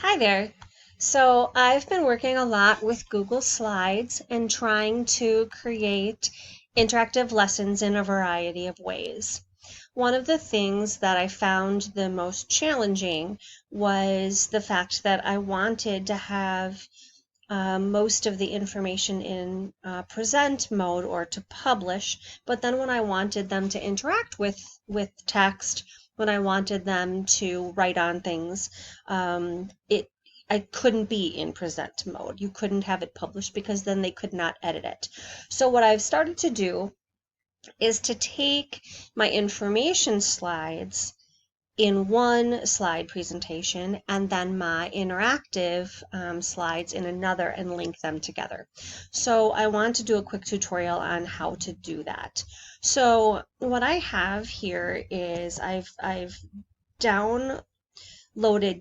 Hi there. So I've been working a lot with Google Slides and trying to create interactive lessons in a variety of ways. One of the things that I found the most challenging was the fact that I wanted to have most of the information in present mode or to publish, but then when I wanted them to interact with text, when I wanted them to write on things, it I couldn't be in present mode. You couldn't have it published because then they could not edit it. So what I've started to do is to take my information slides in one slide presentation and then my interactive slides in another and link them together. So I want to do a quick tutorial on how to do that. So what I have here is I've downloaded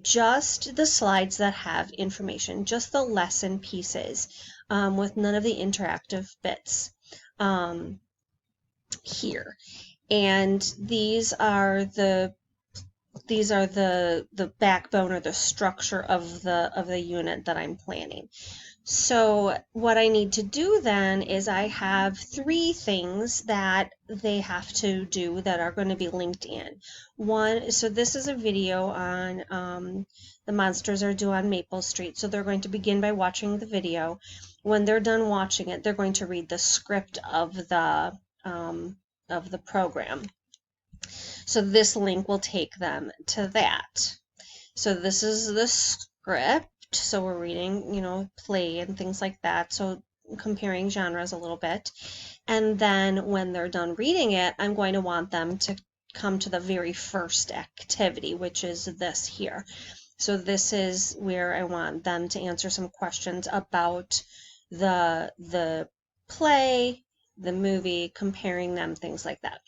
just the slides that have information, just the lesson pieces with none of the interactive bits here. And these are the backbone or the structure of the unit that I'm planning. So what I need to do then is I have three things that they have to do that are going to be linked in. One, so this is a video on The Monsters Are Due on Maple Street. So they're going to begin by watching the video. When they're done watching it, they're going to read the script of the program. So this link will take them to that. So this is the script. So we're reading, play and things like that. So comparing genres a little bit. And then when they're done reading it, I'm going to want them to come to the very first activity, which is this here. So this is where I want them to answer some questions about the play, the movie, comparing them, things like that.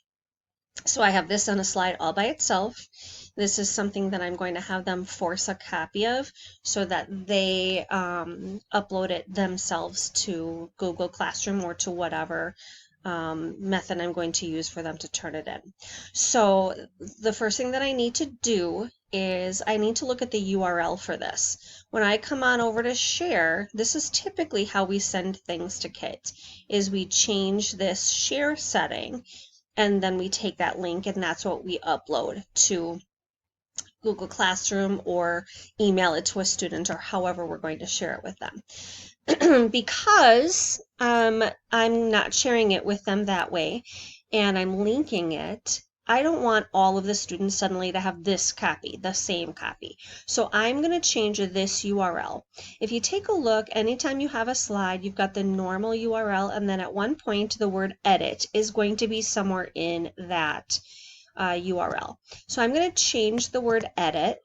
So I have this on a slide all by itself. This is something that I'm going to have them force a copy of so that they upload it themselves to Google Classroom or to whatever method I'm going to use for them to turn it in. So the first thing that I need to do is I need to look at the URL for this. When I come on over to share, this is typically how we send things to kids, is we change this share setting and then we take that link and that's what we upload to Google Classroom or email it to a student or however we're going to share it with them. Because I'm not sharing it with them that way and I'm linking it, I don't want all of the students suddenly to have this copy, the same copy. So I'm going to change this URL. If you take a look, anytime you have a slide, you've got the normal URL, and then at one point the word edit is going to be somewhere in that URL. So I'm going to change the word edit.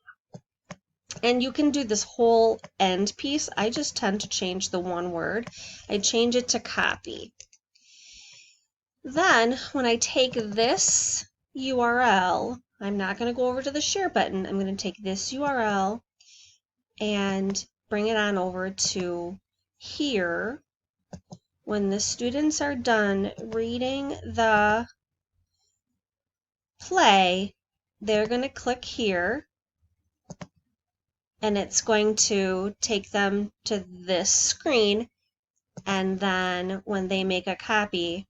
And you can do this whole end piece. I just tend to change the one word. I change it to copy. Then when I take this URL, I'm not going to go over to the share button. I'm going to take this URL and bring it on over to here. When the students are done reading the play, they're going to click here and it's going to take them to this screen, and then when they make a copy,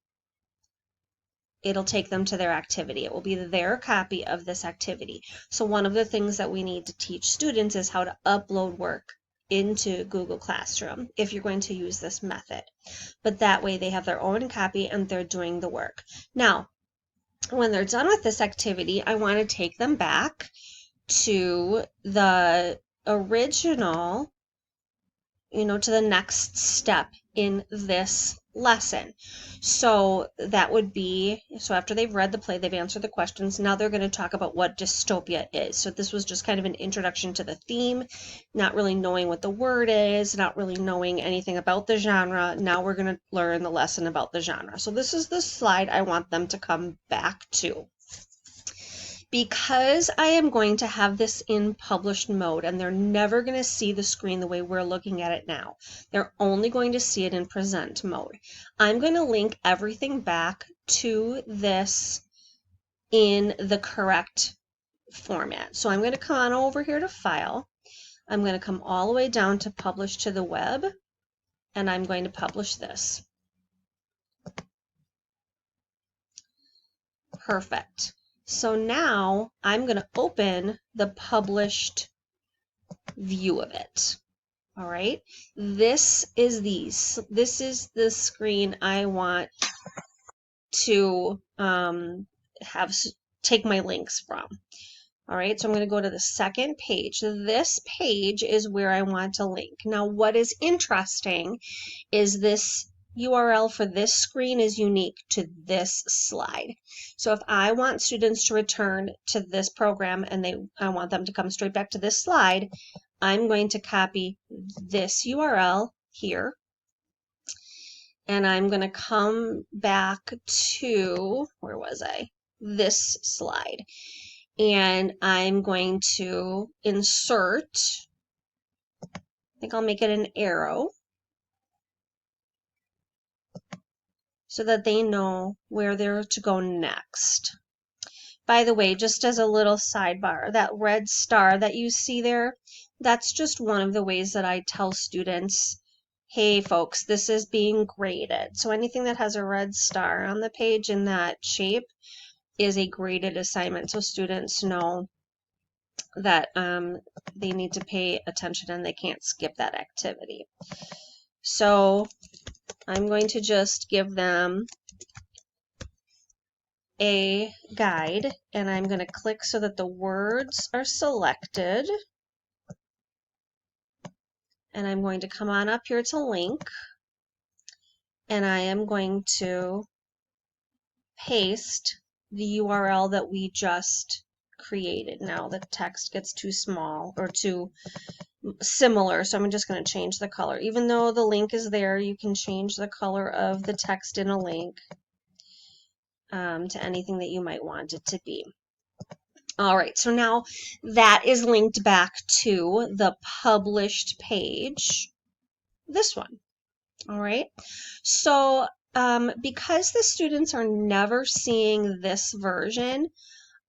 it'll take them to their activity. It will be their copy of this activity. So one of the things that we need to teach students is how to upload work into Google Classroom if you're going to use this method. But that way they have their own copy and they're doing the work. Now, when they're done with this activity, I want to take them back to the original, to the next step in this lesson. So that would be, so after they've read the play, they've answered the questions, now they're going to talk about what dystopia is. So this was just kind of an introduction to the theme, not really knowing what the word is, not really knowing anything about the genre. Now we're going to learn the lesson about the genre. So this is the slide I want them to come back to. Because I am going to have this in published mode and they're never going to see the screen the way we're looking at it now. They're only going to see it in present mode. I'm going to link everything back to this in the correct format. So I'm going to come on over here to File. I'm going to come all the way down to publish to the web, and I'm going to publish this. Perfect. So now I'm going to open the published view of it. All right. This is the screen I want to take my links from. All right, so I'm going to go to the second page. This page is where I want to link. Now, what is interesting is this URL for this screen is unique to this slide. So if I want students to return to this program and I want them to come straight back to this slide, I'm going to copy this URL here, and I'm going to come back to, where was I? This slide. And I'm going to insert, I think I'll make it an arrow, so that they know where they're to go next. By the way, just as a little sidebar, that red star that you see there, that's just one of the ways that I tell students, hey folks, this is being graded. So anything that has a red star on the page in that shape is a graded assignment, so students know that they need to pay attention and they can't skip that activity. So I'm going to just give them a guide, and I'm going to click so that the words are selected, and I'm going to come on up here to link, and I am going to paste the URL that we just created. Now the text gets too small or too similar, so I'm just going to change the color. Even though the link is there, you can change the color of the text in a link to anything that you might want it to be. All right, so now that is linked back to the published page, this one. All right, so because the students are never seeing this version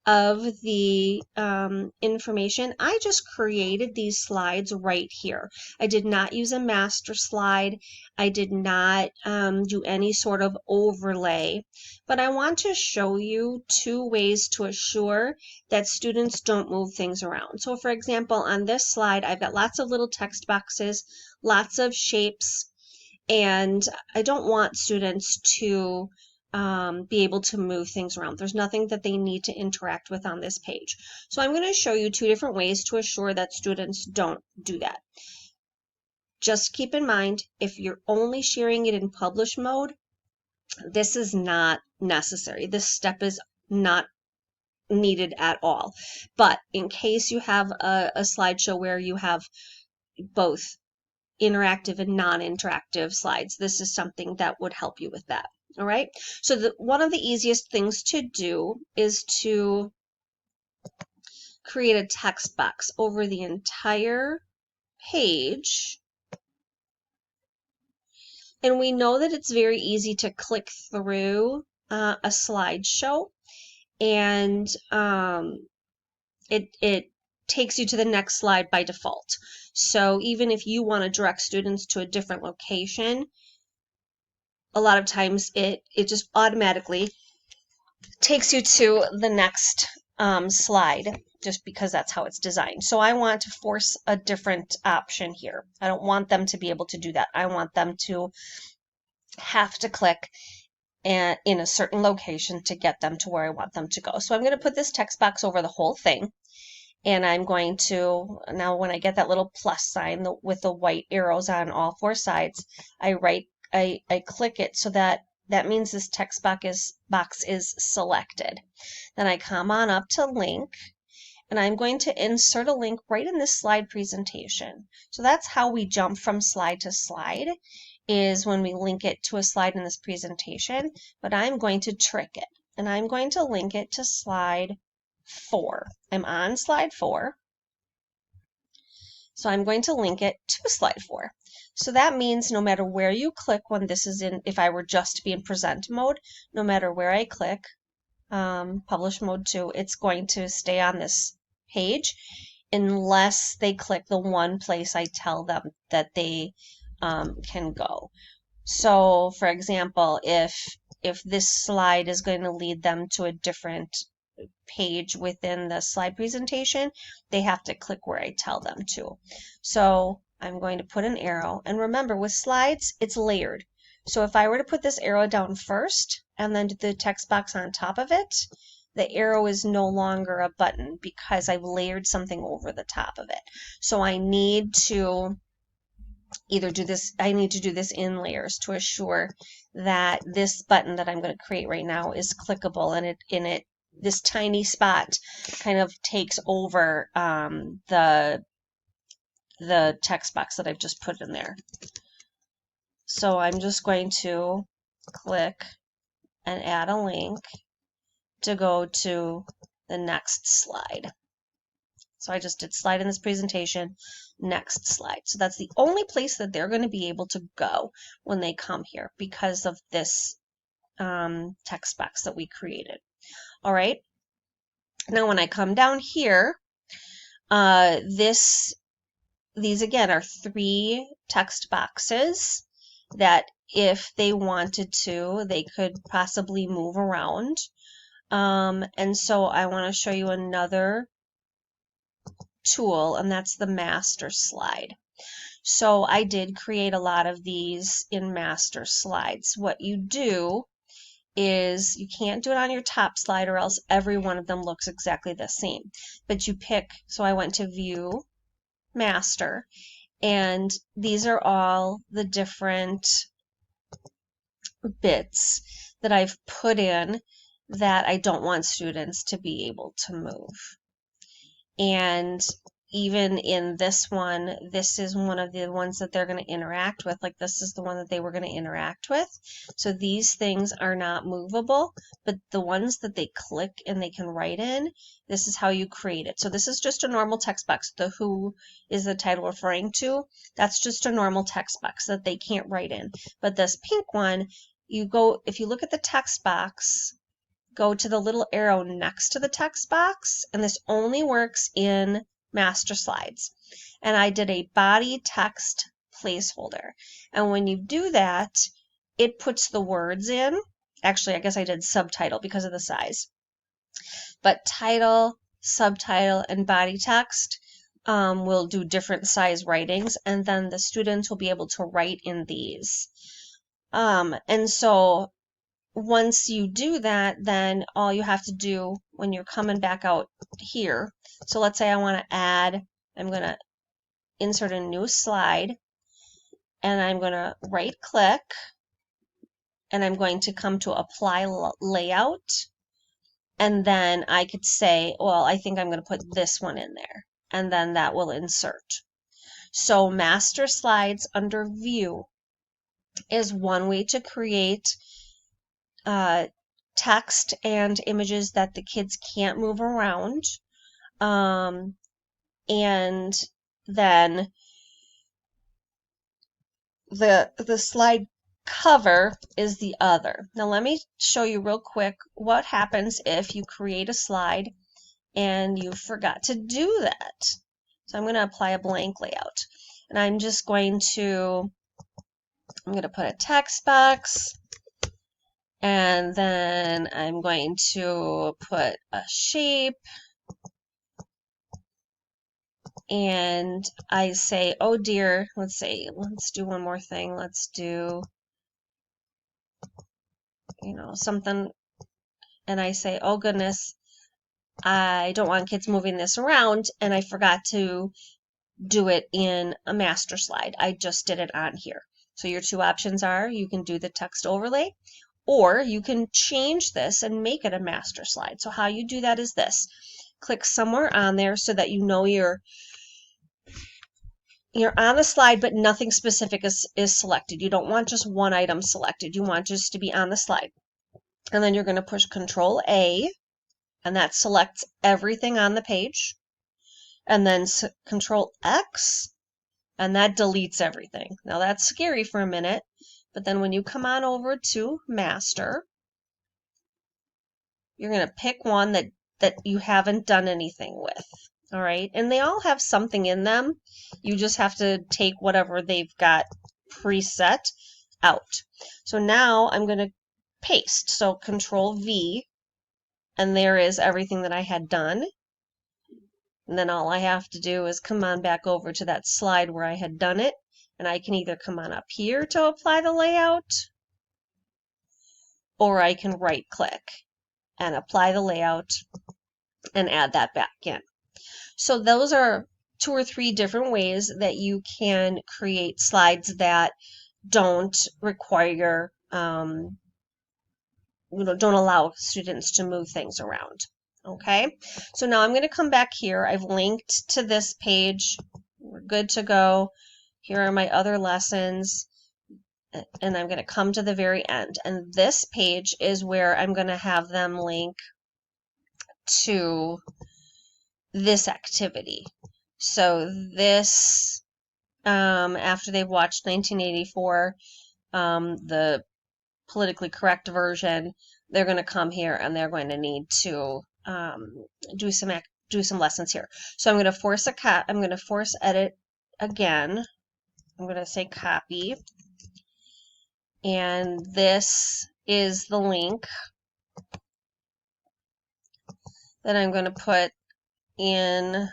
of the information, I just created these slides right here. I did not use a master slide. I did not do any sort of overlay, but I want to show you two ways to assure that students don't move things around. So for example, on this slide, I've got lots of little text boxes, lots of shapes, and I don't want students to be able to move things around. There's nothing that they need to interact with on this page. So I'm going to show you two different ways to assure that students don't do that. Just keep in mind, if you're only sharing it in publish mode, this is not necessary. This step is not needed at all. But in case you have a slideshow where you have both interactive and non-interactive slides, this is something that would help you with that. All right, so one of the easiest things to do is to create a text box over the entire page. And we know that it's very easy to click through a slideshow, and it takes you to the next slide by default. So even if you want to direct students to a different location, a lot of times it just automatically takes you to the next slide, just because that's how it's designed. So I want to force a different option here. I don't want them to be able to do that. I want them to have to click in a certain location to get them to where I want them to go. So I'm going to put this text box over the whole thing, and I'm going to, now when I get that little plus sign with the white arrows on all four sides, I click it, so that means this text box is selected. Then I come on up to link, and I'm going to insert a link right in this slide presentation. So that's how we jump from slide to slide, is when we link it to a slide in this presentation. But I'm going to trick it, and I'm going to link it to slide 4. I'm on slide 4. So I'm going to link it to slide 4. So that means no matter where you click when this is in, if I were just to be in present mode, no matter where I click, publish mode 2, it's going to stay on this page. unless they click the one place I tell them that they can go. So, for example, if this slide is going to lead them to a different page within the slide presentation, they have to click where I tell them to. So I'm going to put an arrow, and remember with slides, it's layered. So if I were to put this arrow down first and then the text box on top of it, the arrow is no longer a button because I've layered something over the top of it. So I need to either do this, I need to do this in layers to assure that this button that I'm going to create right now is clickable, and this tiny spot kind of takes over the text box that I've just put in there. So I'm just going to click and add a link to go to the next slide. So I just did slide in this presentation, next slide. So that's the only place that they're going to be able to go when they come here because of this text box that we created. All right. Now when I come down here, these again are 3 text boxes that if they wanted to, they could possibly move around. And so I want to show you another tool, and that's the master slide. So I did create a lot of these in master slides. What you do is you can't do it on your top slide or else every one of them looks exactly the same. But you pick, so I went to view, master, and these are all the different bits that I've put in that I don't want students to be able to move. And even in this one, this is one of the ones that they're going to interact with. Like this is the one that they were going to interact with. So these things are not movable, but the ones that they click and they can write in, this is how you create it. So this is just a normal text box. The who is the title referring to. That's just a normal text box that they can't write in. But this pink one, you go, if you look at the text box, go to the little arrow next to the text box, and this only works in master slides. And I did a body text placeholder. And when you do that, it puts the words in. Actually, I guess I did subtitle because of the size. But title, subtitle, and body text will do different size writings, and then the students will be able to write in these. And so once you do that, then all you have to do when you're coming back out here, so let's say I want to add, I'm going to insert a new slide, and I'm going to right click, and I'm going to come to apply layout, and then I could say, well, I think I'm going to put this one in there, and then that will insert. So master slides under view is one way to create text and images that the kids can't move around. And then the slide cover is the other. Now let me show you real quick what happens if you create a slide and you forgot to do that. So I'm going to apply a blank layout, and I'm just going to put a text box, and then I'm going to put a shape, and I say, oh dear, let's do one more thing. Let's do, something, and I say, oh goodness, I don't want kids moving this around, and I forgot to do it in a master slide. I just did it on here. So your 2 options are, you can do the text overlay, or you can change this and make it a master slide. So how you do that is this. Click somewhere on there so that you know you're on the slide, but nothing specific is selected. You don't want just one item selected. You want just to be on the slide. And then you're going to push Control A, and that selects everything on the page. And then Control X, and that deletes everything. Now that's scary for a minute, but then when you come on over to Master, you're going to pick one that you haven't done anything with. All right, and they all have something in them. You just have to take whatever they've got preset out. So now I'm going to paste. So Control V, and there is everything that I had done. And then all I have to do is come on back over to that slide where I had done it, and I can either come on up here to apply the layout, or I can right click and apply the layout and add that back in. So those are 2 or 3 different ways that you can create slides that don't require, don't allow students to move things around. Okay, so now I'm going to come back here. I've linked to this page. We're good to go. Here are my other lessons. And I'm going to come to the very end. And this page is where I'm going to have them link to this activity. So this, after they've watched 1984, the politically correct version, they're going to come here and they're going to need to do some lessons here. So I'm going to force edit again. I'm going to say copy, and this is the link that I'm going to put in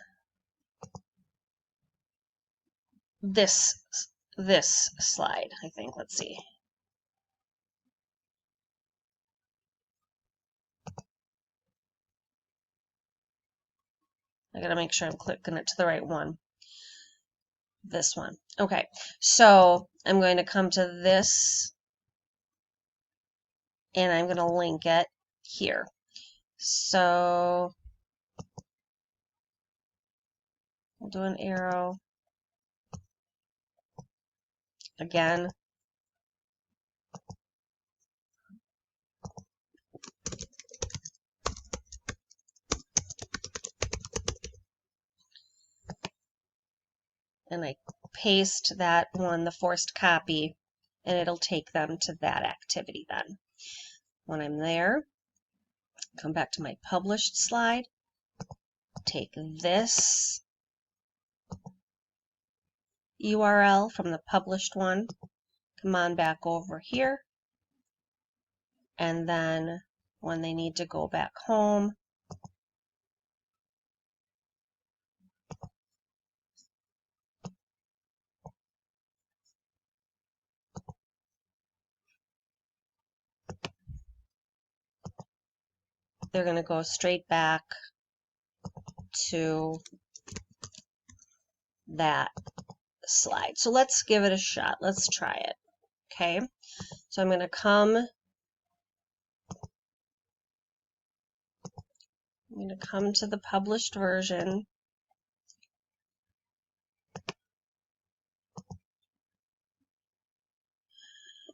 this slide, I think. Let's see. I got to make sure I'm clicking it to the right one. This one. Okay, so I'm going to come to this and I'm going to link it here. So I'll do an arrow again. And I paste that one, the forced copy, and it'll take them to that activity then. When I'm there, come back to my published slide, take this URL from the published one, come on back over here, and then when they need to go back home, they're going to go straight back to that slide. So let's give it a shot. Let's try it. Okay, so I'm going to come to the published version,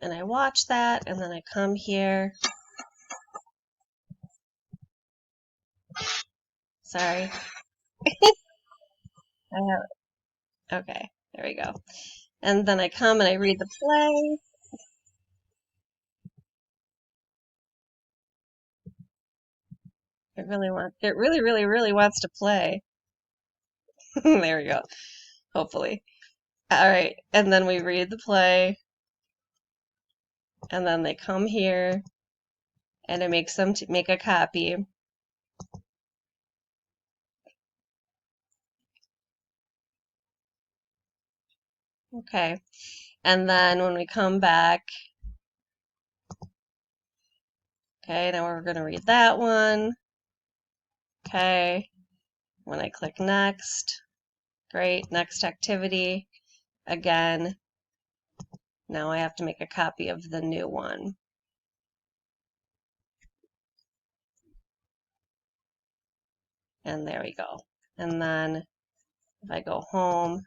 and I watch that, and then I come here. Sorry. I have, okay, there we go. And then I come and I read the play. It really wants to play. There we go. Hopefully. All right, and then we read the play, and then they come here, and it makes them make a copy. Okay, and then when we come back, okay, now we're going to read that one. Okay, when I click next, great, next activity. Again, now I have to make a copy of the new one. And there we go. And then if I go home,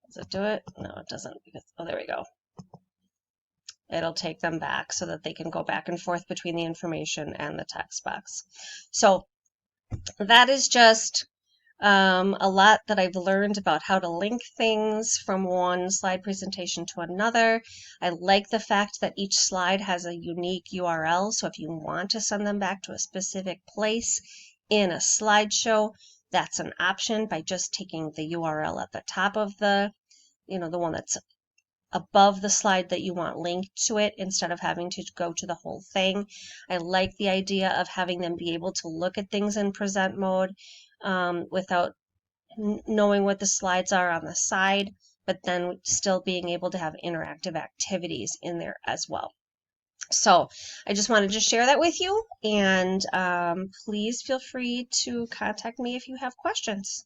does it do it? No, it doesn't. Because, oh, there we go. It'll take them back so that they can go back and forth between the information and the text box. So that is just a lot that I've learned about how to link things from one slide presentation to another. I like the fact that each slide has a unique URL, so if you want to send them back to a specific place in a slideshow, that's an option by just taking the URL at the top of the, the one that's above the slide that you want linked to it instead of having to go to the whole thing. I like the idea of having them be able to look at things in present mode without knowing what the slides are on the side, but then still being able to have interactive activities in there as well. So I just wanted to share that with you, and please feel free to contact me if you have questions.